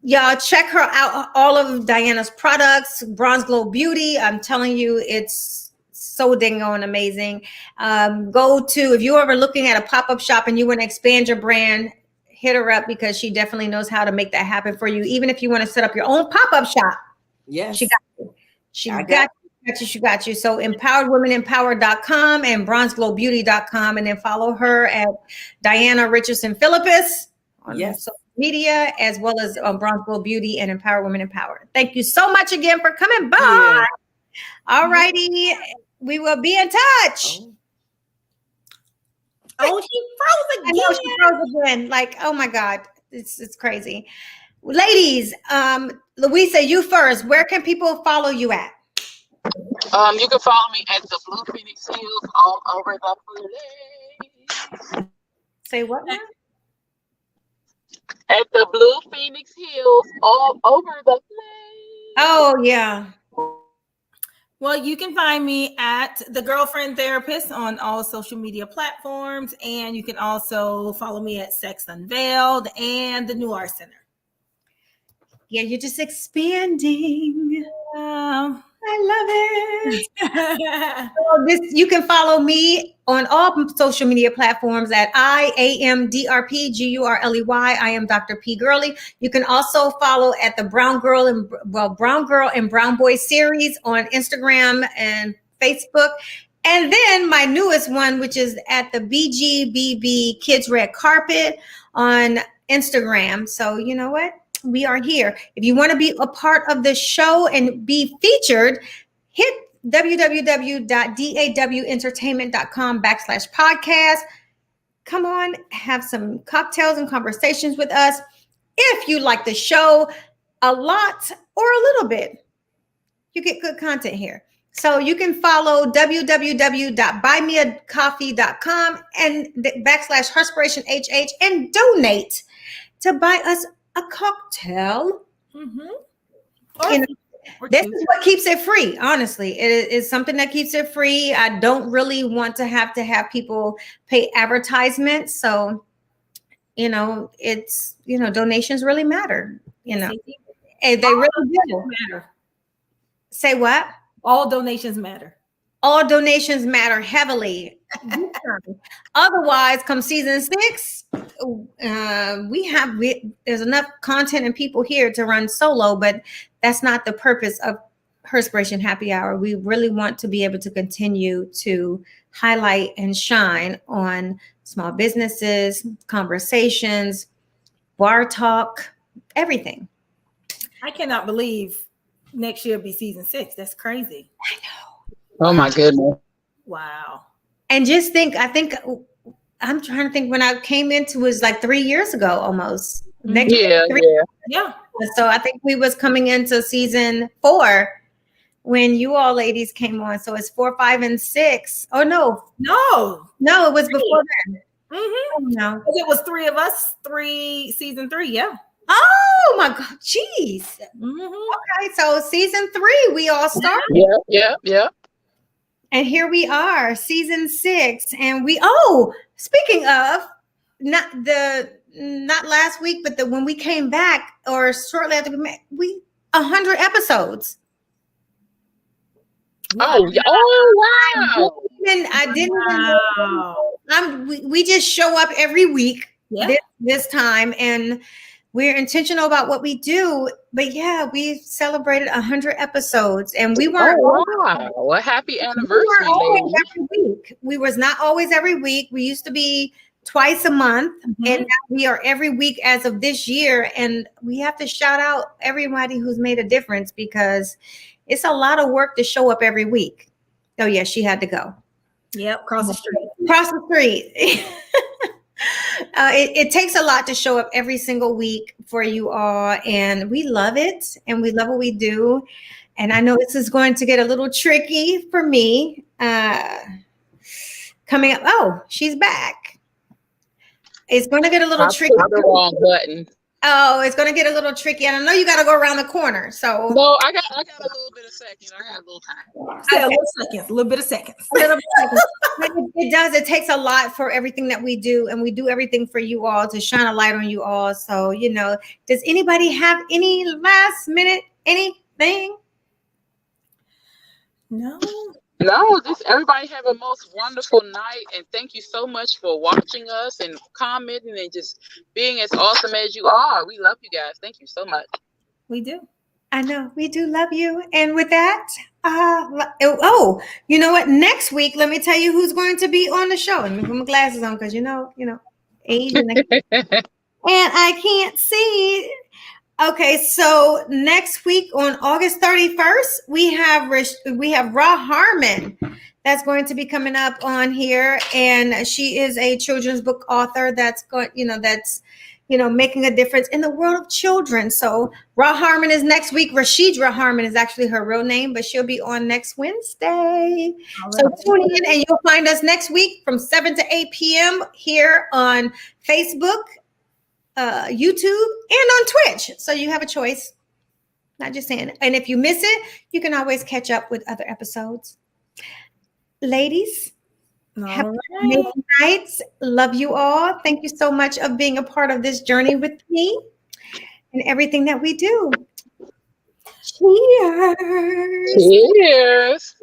y'all check her out. All of Diana's products, Bronzed GLO Beauty. I'm telling you, it's so dang on amazing. If you're ever looking at a pop-up shop and you want to expand your brand, hit her up because she definitely knows how to make that happen for you. Even if you want to set up your own pop-up shop. Yes. She got you. She got you. So empoweredwomenempower.com and bronzedglowbeauty.com, and then follow her at Diana Richardson-Phillipus on social media, as well as on Bronzed GLO Beauty and Empower Women Empower. Thank you so much again for coming by. Yeah. All righty. We will be in touch. Oh, she froze again. I know she froze again. Like, oh my God, it's crazy. Ladies, Louisa, you first. Where can people follow you at? You can follow me at the Blue Phoenix Hills all over the place. Say what now? At the Blue Phoenix Hills all over the place. Oh yeah. Well, you can find me at The Girlfriend Therapist on all social media platforms. And you can also follow me at Sex Unveiled and the New Art Center. Yeah, you're just expanding. I love it. You can follow me on all social media platforms at IAMDRPGURLEY. I am Dr. P. Gurley. You can also follow at the Brown Girl and Brown Boy series on Instagram and Facebook. And then my newest one, which is at the BGBB Kids Red Carpet on Instagram. So you know what? We are here. If you want to be a part of the show and be featured, hit www.dawentertainment.com/podcast. Come on, have some cocktails and conversations with us. If you like the show a lot or a little bit, you get good content here. So you can follow www.buymeacoffee.com and /Herspiration HH and donate to buy us a cocktail. This is what keeps it free. Honestly, it is something that keeps it free. I don't really want to have people pay advertisements. So, it's, donations really matter, and they really do matter. Say what? All donations matter. All donations matter heavily. Otherwise, come season 6, there's enough content and people here to run solo, but that's not the purpose of Herspiration Happy Hour. We really want to be able to continue to highlight and shine on small businesses, conversations, bar talk, everything. I cannot believe next year will be season 6. That's crazy. I know. Oh my goodness. Wow. And just think, I'm trying to think when I came into it was like 3 years ago almost. Next Yeah, Yeah. So I think we was coming into season 4 when you all ladies came on. So it's 4, 5, and 6. Oh no, it was before then. Mm-hmm. Oh, no. It was 3 of us, season 3. Yeah. Oh my God, jeez. Mm-hmm. Okay, so season 3 we all started. Yeah. And here we are, season 6. And speaking of, not last week, but when we came back or shortly after we met, 100 episodes. Oh, wow. I didn't even know. We just show up every week this time, and we're intentional about what we do. But yeah, we celebrated 100 episodes, and we weren't. Oh, wow. Well, happy anniversary, ladies. Every week. We was not always every week. We used to be twice a month, and now we are every week as of this year. And we have to shout out everybody who's made a difference, because it's a lot of work to show up every week. Oh yeah, she had to go. Yep, cross the street. It takes a lot to show up every single week for you all, and we love it, and we love what we do. And I know this is going to get a little tricky for me coming up. Oh, she's back. It's going to get a little tricky. I the wrong button. Oh, it's going to get a little tricky, and I know you got to go around the corner. So no, I got a little bit of second. I have a little time. Okay. A little bit of seconds. It does. It takes a lot for everything that we do, and we do everything for you all to shine a light on you all. So, does anybody have any last minute anything? No, just everybody have a most wonderful night, and thank you so much for watching us and commenting and just being as awesome as you are. We love you guys. Thank you so much. We do. I know we do love you. And with that, you know what? Next week, let me tell you who's going to be on the show. And put my glasses on because age and I can't see. Okay, so next week on August 31st, we have Ra Harmon that's going to be coming up on here, and she is a children's book author that's making a difference in the world of children. So Ra Harmon is next week. Rashidra Harmon is actually her real name, but she'll be on next Wednesday. So tune in, and you'll find us next week from 7 to 8 p.m. here on Facebook, YouTube, and on Twitch. So you have a choice. Not just saying. And if you miss it, you can always catch up with other episodes. Ladies, have amazing nights. Love you all. Thank you so much for being a part of this journey with me and everything that we do. Cheers. Cheers.